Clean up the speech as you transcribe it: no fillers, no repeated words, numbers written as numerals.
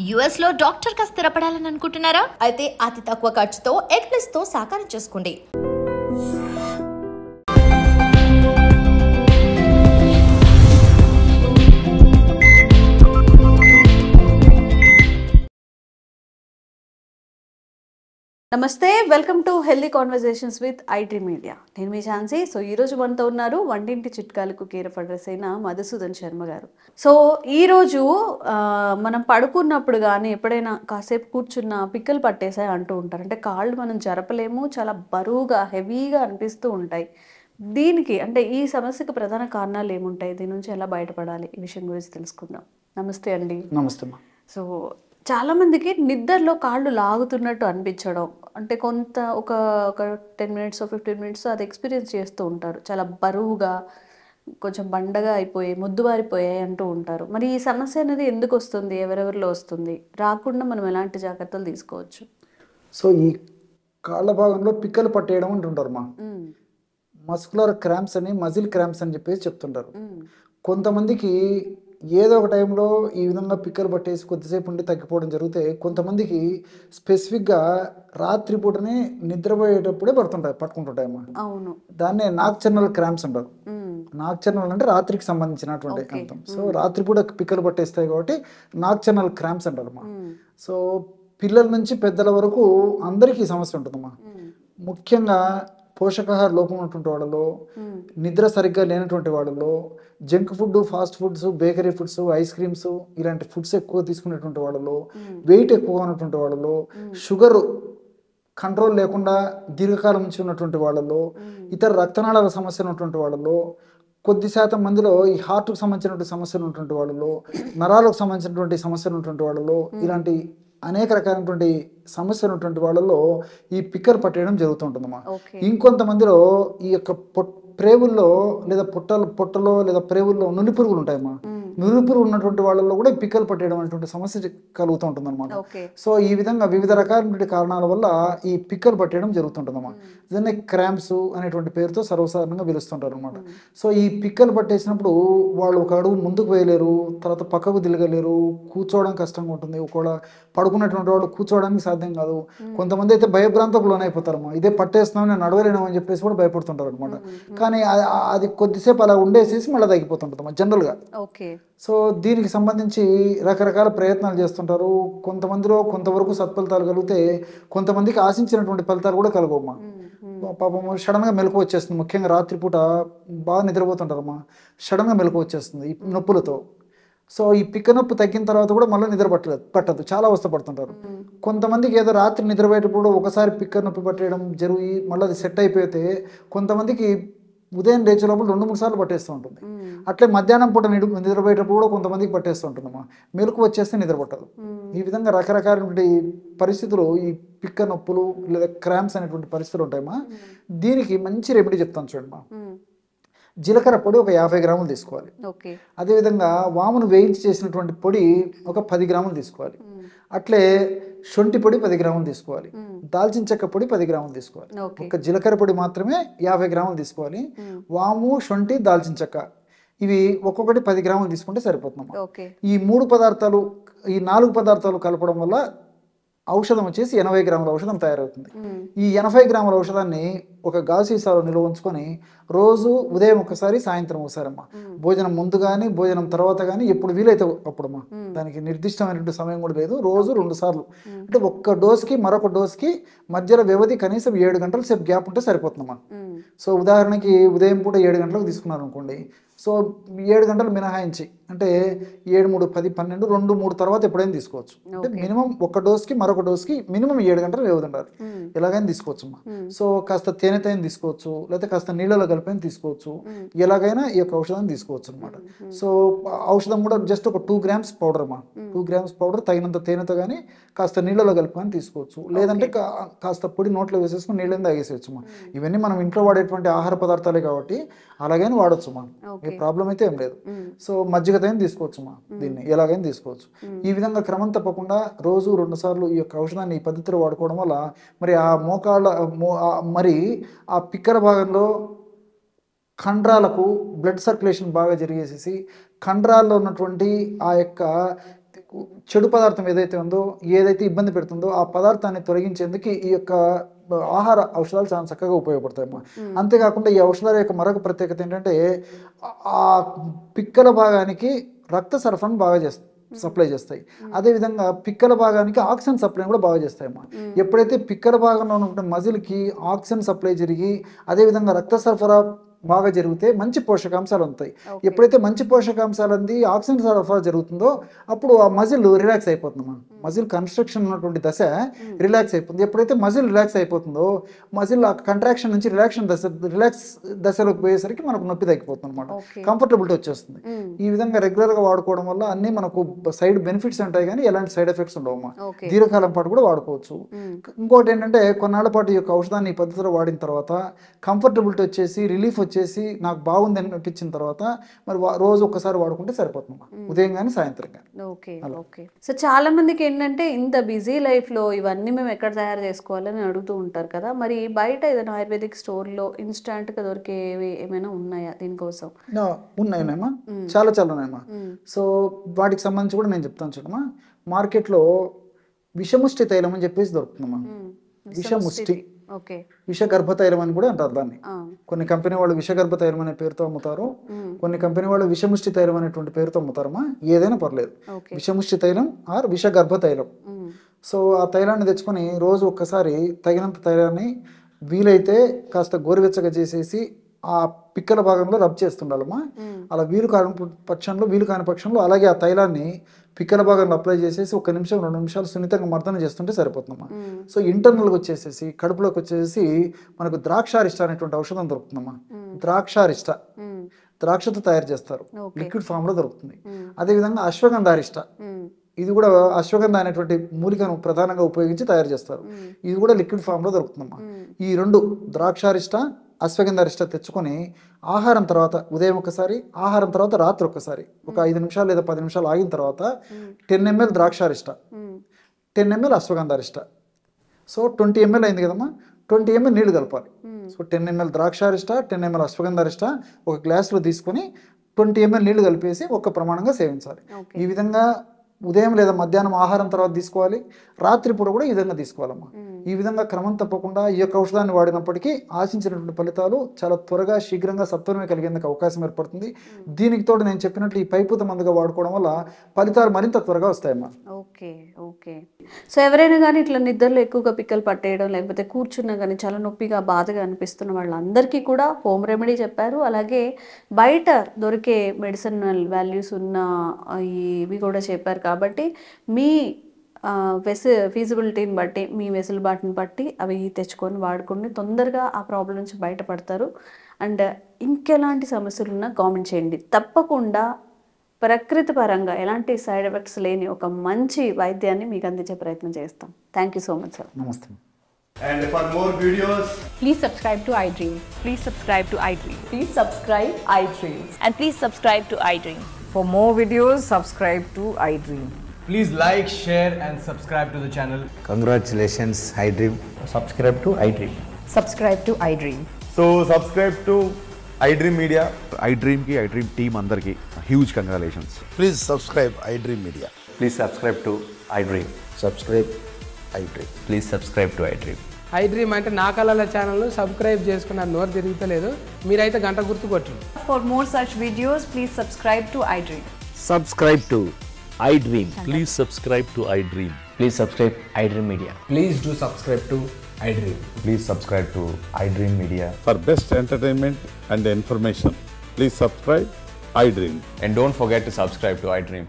US లో doctor గా స్థిరపడాలని అనుకుంటున్నారా? అయితే అతి తక్కువ ఖర్చుతో ఎగ్ప్లస్ తో సాకారం చేసుకోండి. నమస్తే, welcome to healthy conversations with IT media. నేను మీ ఝాన్సీ. సో ఈరోజు మనతో ఉన్నారు వంటింటి చిట్కాలకు కేర్ ఆఫ్ అడ్రస్ అయిన మధుసూదన్ శర్మ గారు. సో ఈరోజు మనం పడుకున్నప్పుడు కానీ ఎప్పుడైనా కాసేపు కూర్చున్న పిక్కలు పట్టేసాయి అంటూ ఉంటారు. అంటే కాళ్ళు మనం జరపలేము, చాలా బరువుగా హెవీగా అనిపిస్తూ ఉంటాయి. దీనికి అంటే ఈ సమస్యకు ప్రధాన కారణాలు ఏముంటాయి, దీని నుంచి ఎలా బయటపడాలి, ఈ విషయం గురించి తెలుసుకుందాం. నమస్తే అండి. నమస్తే. సో చాలామందికి నిద్రలో కాళ్ళు లాగుతున్నట్టు అనిపించడం, అంటే ఒక 10 మినిట్స్ 15 మినిట్స్ అది ఎక్స్పీరియన్స్ చేస్తూ ఉంటారు. చాలా బరువుగా, కొంచెం బండగా అయిపోయి మొద్దుబారిపోయాయి అంటూ ఉంటారు. మరి ఈ సమస్య అనేది ఎందుకు వస్తుంది, ఎవరెవరిలో వస్తుంది, రాకుండా మనం ఎలాంటి జాగ్రత్తలు తీసుకోవచ్చు? సో ఈ కాళ్ళ భాగంలో పిక్కలు పట్టేయడం అంటుంటారు. మస్కులర్ క్రాంప్స్ అని, మజిల్ క్రాంప్స్ అని చెప్పేసి చెప్తుంటారు. కొంతమందికి ఏదో ఒక టైంలో ఈ విధంగా పిక్కలు పట్టేసి కొద్దిసేపు ఉండి తగ్గిపోవడం జరిగితే, కొంతమందికి స్పెసిఫిక్గా రాత్రిపూటనే నిద్రపోయేటప్పుడే పట్టుకుంటుంటాయమ్మా. అవును, దాన్నే నాక్టర్నల్ క్రాంప్స్ అంటారు. నాక్టర్నల్ అంటే రాత్రికి సంబంధించినటువంటి అర్థం. సో రాత్రిపూట పిక్కలు పట్టేస్తాయి కాబట్టి నాక్టర్నల్ క్రాంప్స్ అంటారమ్మా. సో పిల్లల నుంచి పెద్దల వరకు అందరికీ ఈ సమస్య ఉంటుందమ్మా. ముఖ్యంగా పోషకాహార లోపం ఉన్నటువంటి వాళ్ళలో, నిద్ర సరిగ్గా లేనటువంటి వాళ్ళలో, junk food, fast foods, bakery foods, ice creams ఇలాంటి ఫుడ్స్ ఎక్కువ తీసుకునేటువంటి వాళ్ళలో, వెయిట్ ఎక్కువ ఉన్నటువంటి వాళ్ళలో, షుగర్ కంట్రోల్ లేకుండా దీర్ఘకాలం నుంచి ఉన్నటువంటి వాళ్ళలో, ఇతర రక్తనాళాల సమస్యలు ఉన్నటువంటి వాళ్ళలో, కొద్ది శాతం మందిలో ఈ హార్ట్కు సంబంధించినటువంటి సమస్యలు ఉన్నటువంటి వాళ్ళలో, నరాలకు సంబంధించినటువంటి సమస్యలు ఉన్నటువంటి వాళ్ళలో, ఇలాంటి అనేక రకాలైనటువంటి సమస్యలు ఉన్నటువంటి వాళ్ళలో ఈ పిక్కలు పట్టేయడం జరుగుతుంటుందమ్మా. ఇంకొంతమందిలో ఈ యొక్క ప్రేవుల్లో లేదా పొట్టలో లేదా ప్రేవుల్లో నులి పురుగులు ఉంటాయమ్మా. నులి పురుగు ఉన్నటువంటి వాళ్ళలో కూడా పిక్కలు పట్టేయడం అనేటువంటి సమస్య కలుగుతూ ఉంటుంది అనమాట. సో ఈ విధంగా వివిధ రకాలైనటువంటి కారణాల వల్ల ఈ పిక్కలు పట్టేయడం జరుగుతుంటుందమ్మా. దీన్ని క్రాంప్స్ అనేటువంటి పేరుతో సర్వసాధారణంగా పిలుస్తుంటారు అనమాట. సో ఈ పిక్కలు పట్టేసినప్పుడు వాళ్ళు ఒక అడుగు ముందుకు వేయలేరు, తర్వాత పక్కకు తిరగలేరు, కూర్చోవడం కష్టంగా ఉంటుంది. ఒకవేళ పడుకున్నటువంటి వాళ్ళు కూర్చోవడానికి సాధ్యం కాదు. కొంతమంది అయితే భయభ్రాంతకు లోనైపోతారమ్మా. ఇదే పట్టేస్తున్నాం, నేను నడవలేను అని చెప్పేసి కూడా భయపడుతుంటారు అనమాట. కానీ అది కొద్దిసేపు అలా ఉండేసేసి మళ్ళీ తగ్గిపోతుంటుందమ్మా జనరల్గా. సో దీనికి సంబంధించి రకరకాల ప్రయత్నాలు చేస్తుంటారు. కొంతమందిలో కొంతవరకు సత్ఫలితాలు కలిగితే, కొంతమందికి ఆశించినటువంటి ఫలితాలు కూడా కలగమ్మా. పాపం సడన్గా మెలకు వచ్చేస్తుంది. ముఖ్యంగా రాత్రిపూట బాగా నిద్రపోతుంటారమ్మా, సడన్గా మెలకు వచ్చేస్తుంది ఈ నొప్పులతో. సో ఈ పిక్క నొప్పి తగ్గిన తర్వాత కూడా మళ్ళీ నిద్ర పట్టదు, చాలా అవస్థపడుతుంటారు. కొంతమందికి ఏదో రాత్రి నిద్రపోయేటప్పుడు ఒకసారి పిక్క నొప్పి పట్టేయడం జరిగి మళ్ళీ అది సెట్ అయిపోతే, కొంతమందికి ఉదయం లేచే లోపల 2-3 సార్లు పట్టేస్తూ ఉంటుంది. అట్లే మధ్యాహ్నం పూట నిద్రపోయేటప్పుడు కూడా కొంతమందికి పట్టేస్తూ ఉంటుందమ్మా. మెలకు వచ్చేస్తే నిద్ర పట్టదు. ఈ విధంగా రకరకాలైనటువంటి పరిస్థితులు, ఈ పిక్క నొప్పులు లేదా క్రాంప్స్ అనేటువంటి పరిస్థితులు ఉంటాయమ్మా. దీనికి మంచి రెమెడీ చెప్తాను చూడమ్మా. జీలకర్ర పొడి ఒక 50 గ్రాములు తీసుకోవాలి. అదేవిధంగా వామును వేయించి చేసినటువంటి పొడి ఒక 10 గ్రాములు తీసుకోవాలి. అట్లే శొంఠి పొడి 10 గ్రాములు తీసుకోవాలి. దాల్చిన చెక్క పొడి 10 గ్రాములు తీసుకోవాలి. ఒక జీలకర్ర పొడి మాత్రమే 50 గ్రాములు తీసుకోవాలి. వాము, శొంఠి, దాల్చిన చెక్క ఇవి ఒక్కొక్కటి 10 గ్రాములు తీసుకుంటే సరిపోతుందమ్మా. ఈ 4 పదార్థాలు కలపడం వల్ల ఔషధం వచ్చేసి 80 గ్రాముల ఔషధం తయారవుతుంది. ఈ 80 గ్రాముల ఔషధాన్ని ఒక గాజు సీసాలో నిల్వ ఉంచుకొని రోజు ఉదయం ఒకసారి, సాయంత్రం ఒకసారి అమ్మా. భోజనం ముందు కానీ భోజనం తర్వాత కానీ ఎప్పుడు వీలైతే అప్పుడమ్మా. దానికి నిర్దిష్టమైనటువంటి సమయం కూడా లేదు. రోజు 2 సార్లు, అంటే ఒక్క డోస్కి మరొక డోస్కి మధ్యలో వ్యవధి కనీసం 7 గంటల సేపు గ్యాప్ ఉంటే సరిపోతుందమ్మా. సో ఉదాహరణకి ఉదయం పూట 7 గంటలకు తీసుకున్నారు అనుకోండి. సో 7 గంటలు మినహాయించి, అంటే 7, 3, 10, 12, 2, 3 తర్వాత ఎప్పుడైనా తీసుకోవచ్చు. అంటే మినిమం ఒక డోస్కి మరొక డోస్కి మినిమం 7 గంటలు వ్యవధి ఉండాలి. ఎలాగైనా తీసుకోవచ్చు అమ్మా. సో కాస్త తేనెతైన తీసుకోవచ్చు, లేకపోతే కాస్త నీళ్ళలో కలిపైన తీసుకోవచ్చు. ఎలాగైనా ఈ యొక్క ఔషధాన్ని తీసుకోవచ్చు అనమాట. సో ఔషధం కూడా జస్ట్ ఒక 2 గ్రామ్స్ పౌడర్ అమ్మా. 2 గ్రామ్స్ పౌడర్ తగినంత తేనెతో కానీ కాస్త నీళ్ళలో కలుపుకొని తీసుకోవచ్చు. లేదంటే కాస్త పొడి నోట్లో వేసేసుకుని నీళ్ళని తాగేసేయచ్చు అమ్మా. ఇవన్నీ మనం ఇంట్లో వాడేటువంటి ఆహార పదార్థాలే కాబట్టి అలాగైనా వాడచ్చు అమ్మా. ఏ ప్రాబ్లం అయితే ఏం లేదు. సో మజ్జిగతైన తీసుకోవచ్చు అమ్మా. దీన్ని ఎలాగైనా తీసుకోవచ్చు. ఈ విధంగా క్రమం తప్పకుండా రోజు 2 సార్లు ఈ యొక్క ఔషధాన్ని ఈ పద్ధతిలో వాడుకోవడం వల్ల మరి ఆ మరి ఆ పిక్కల భాగంలో కండరాలకు బ్లడ్ సర్క్యులేషన్ బాగా జరిగేసేసి కండరాల్లో ఉన్నటువంటి ఆ యొక్క చెడు పదార్థం ఏదైతే ఉందో, ఏదైతే ఇబ్బంది పెడుతుందో ఆ పదార్థాన్ని తొలగించేందుకు ఈ యొక్క ఆహార ఔషధాలు చాలా చక్కగా ఉపయోగపడతాయమ్మా. అంతేకాకుండా ఈ ఔషధాల యొక్క మరొక ప్రత్యేకత ఏంటంటే ఆ పిక్కల భాగానికి రక్త సరఫరాను బాగా సప్లై చేస్తాయి. అదేవిధంగా పిక్కల భాగానికి ఆక్సిజన్ సప్లై కూడా బాగా చేస్తాయమ్మా. ఎప్పుడైతే పిక్కల భాగంలో ఉన్న మజిల్కి ఆక్సిజన్ సప్లై జరిగి అదేవిధంగా రక్త సరఫరా బాగా జరిగితే మంచి పోషకాంశాలు ఉంటాయి. ఎప్పుడైతే మంచి పోషకాంశాలు అంది ఆక్సిజన్ సరఫరా జరుగుతుందో అప్పుడు ఆ మజిల్ రిలాక్స్ అయిపోతుంది. మజిల్ కన్స్ట్రక్షన్ ఉన్నటువంటి దశ రిలాక్స్ అయిపోతుంది. ఎప్పుడైతే మజిల్ రిలాక్స్ అయిపోతుందో మజిల్ ఆ కంట్రాక్షన్ నుంచి రిలాక్స్ దశలోకి పోయేసరికి మనకు నొప్పి తగ్గిపోతుంది అనమాట. కంఫర్టబిలిటీ వచ్చేస్తుంది. ఈ విధంగా రెగ్యులర్గా వాడుకోవడం వల్ల అన్ని మనకు సైడ్ బెనిఫిట్స్ ఉంటాయి కానీ ఎలాంటి సైడ్ ఎఫెక్ట్స్ ఉండవమ్మా. దీర్ఘకాలం పాటు కూడా వాడుకోవచ్చు. ఇంకోటి ఏంటంటే కొన్నాళ్ళ పాటు ఈ యొక్క ఔషధాన్ని ఈ పద్ధతిలో వాడిన తర్వాత కంఫర్టబిలిటీ వచ్చేసి రిలీఫ్ వచ్చేసి నాకు బాగుంది అనిపించిన తర్వాత మరి రోజు ఒక్కసారి వాడుకుంటే సరిపోతుంది, ఉదయం కానీ సాయంత్రం కానీ. Okay okay. సో చాలా మందికి ఏంటంటే ఇంత బిజీ లైఫ్లో ఇవన్నీ మేము ఎక్కడ తయారు చేసుకోవాలని అడుగుతూ ఉంటారు కదా, మరి బయట ఏదైనా ఆయుర్వేదిక్ స్టోర్లో ఇన్స్టాంట్గా దొరికేవి ఏమైనా ఉన్నాయా దీనికోసం? ఉన్నాయమ్మా, చాలా ఉన్నాయమ్మా. సో వాటికి సంబంధించి కూడా నేను చెప్తాను చూడమ్మా. మార్కెట్లో విషముష్టి తైలం అని చెప్పేసి దొరుకుతుందమ్మా. విషముష్టి, విషగర్భ తైలం అని కూడా అంటారు దాన్ని. కొన్ని కంపెనీ వాళ్ళు విషగర్భ తైలం అనే పేరుతో అమ్ముతారు, కొన్ని కంపెనీ వాళ్ళు విషముష్టి తైలం అనేటువంటి పేరుతో అమ్ముతారమ్మా. ఏదైనా పర్లేదు, విషముష్టి తైలం ఆర్ విషగర్భ తైలం. సో ఆ తైలాన్ని తెచ్చుకొని రోజు ఒక్కసారి తగినంత తైలాన్ని వీలైతే కాస్త గోరువెచ్చగా చేసేసి ఆ పిక్కల భాగంలో రబ్ చేస్తుండాలమ్మా. అలా వీలు కాని పక్షంలో అలాగే ఆ తైలాన్ని పిక్కల భాగంలో అప్లై చేసేసి 1 నిమిషం 2 నిమిషాలు సున్నితంగా మర్దన చేస్తుంటే సరిపోతుందమ్మా. సో ఇంటర్నల్గా వచ్చేసేసి కడుపులోకి వచ్చేసి మనకు ద్రాక్షారిష్ట అనేటువంటి ఔషధం దొరుకుతుందమ్మా. ద్రాక్షారిష్ట ద్రాక్షతో తయారు చేస్తారు, లిక్విడ్ ఫామ్ లో దొరుకుతుంది. అదేవిధంగా అశ్వగంధారిష్ట, ఇది కూడా అశ్వగంధ అనేటువంటి మూలికను ప్రధానంగా ఉపయోగించి తయారు చేస్తారు. ఇది కూడా లిక్విడ్ ఫామ్ లో దొరుకుతుందమ్మా. ఈ 2 ద్రాక్షారిష్ట అశ్వగంధారిష్ట తెచ్చుకొని ఆహారం తర్వాత ఉదయం ఒకసారి, ఆహారం తర్వాత రాత్రి ఒకసారి ఒక 5 నిమిషాలు లేదా 10 నిమిషాలు ఆగిన తర్వాత 10 ml ద్రాక్షారిష్ట, 10 ml అశ్వగంధారిష్ట. సో 20 ml అయింది కదమ్మా, 20 ml నీళ్లు కలపాలి. సో 10 ml ద్రాక్షారిష్ట, 10 ml అశ్వగంధారిష్ట ఒక గ్లాసులో తీసుకొని 20 ml నీళ్లు కలిపేసి ఒక ప్రమాణంగా సేవించాలి. ఈ విధంగా ఉదయం లేదా మధ్యాహ్నం ఆహారం తర్వాత తీసుకోవాలి, రాత్రిపూట కూడా ఈ విధంగా తీసుకోవాలమ్మా. ఈ విధంగా క్రమం తప్పకుండా ఈ యొక్క ఔషధాన్ని వాడినప్పటికీ ఆశించినటువంటి ఫలితాలు చాలా త్వరగా శీఘ్రంగా సత్వరమే కలిగేందుకు అవకాశం ఏర్పడుతుంది. దీనికి తోడు నేను చెప్పినట్లు ఈ పైపూత మందుగా వాడుకోవడం వల్ల ఫలితాలు మరింత త్వరగా వస్తాయమ్మా. Okay okay. సో ఎవరైనా కానీ ఇట్లా నిద్రలో ఎక్కువగా పిక్కలు పట్టేయడం లేకపోతే కూర్చున్నా కానీ చాలా నొప్పిగా బాధగా అనిపిస్తున్న వాళ్ళందరికీ కూడా హోమ్ రెమెడీ చెప్పారు. అలాగే బయట దొరికే మెడిసినల్ వాల్యూస్ ఉన్న ఇవి కూడా చెప్పారు. కాబట్టి మీ ఫీజిబిలిటీని బట్టి మీ వెసులుబాటుని బట్టి అవి తెచ్చుకొని వాడుకొని తొందరగా ఆ ప్రాబ్లం నుంచి బయటపడతారు. అండ్ ఇంకెలాంటి సమస్యలు ఉన్నా కామెంట్ చేయండి. తప్పకుండా ప్రకృతి పరంగా ఎలాంటి సైడ్ ఎఫెక్ట్స్ లేని ఒక మంచి వైద్యాన్ని మీకు అందించే ప్రయత్నం చేస్తాం. Thank you so much sir. నమస్తే. And for more videos, please subscribe to iDream. Please subscribe to iDream. Please subscribe iDream. And please subscribe to iDream. For more videos, subscribe to iDream. please like, share and subscribe to the channel. Congratulations, iDream. Subscribe to iDream. Subscribe to iDream. So subscribe to iDream Media. iDream ki iDream team andarki huge congratulations. Please subscribe iDream Media. Please subscribe to iDream. Subscribe iDream. Please subscribe to iDream. iDream అంటే నా కళల channel subscribe చేసుకున్నారు, నోరు తిరుగుతలేదు, మీరైతే గంట గుర్తు కొట్టండి. For more such videos, please subscribe to iDream. Subscribe to iDream. Please subscribe to iDream. Please subscribe iDream Media. Please do subscribe to iDream. Please subscribe to iDream Media. For best entertainment and information, please subscribe iDream. And don't forget to subscribe to iDream.